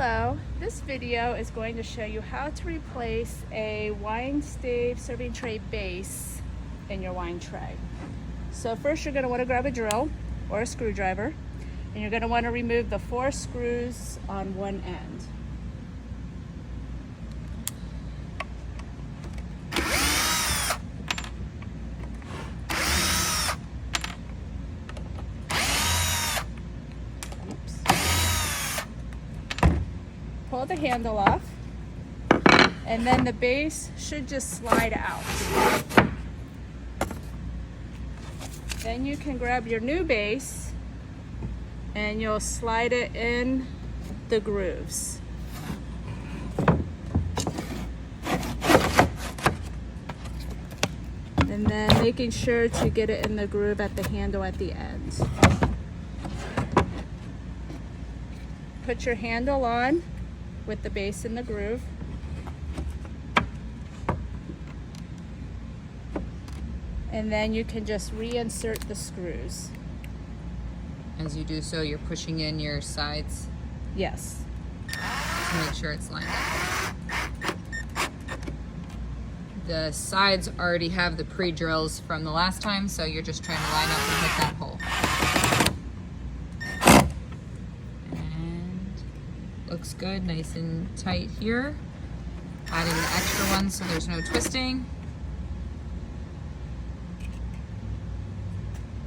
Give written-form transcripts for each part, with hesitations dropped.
Hello, this video is going to show you how to replace a wine stave serving tray base in your wine tray. So first you're going to want to grab a drill or a screwdriver, and you're going to want to remove the 4 screws on one end. Pull the handle off, and then the base should just slide out. Then you can grab your new base and you'll slide it in the grooves. And then making sure to get it in the groove at the handle at the end. Put your handle on with the base in the groove. And then you can just reinsert the screws. As you do so, you're pushing in your sides Yes. to make sure it's lined up. The sides already have the pre-drills from the last time, so you're just trying to line up and hit that hole. Looks good, nice and tight here. Adding the extra one so there's no twisting.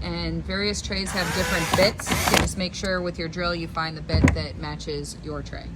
And various trays have different bits, so just make sure with your drill you find the bit that matches your tray.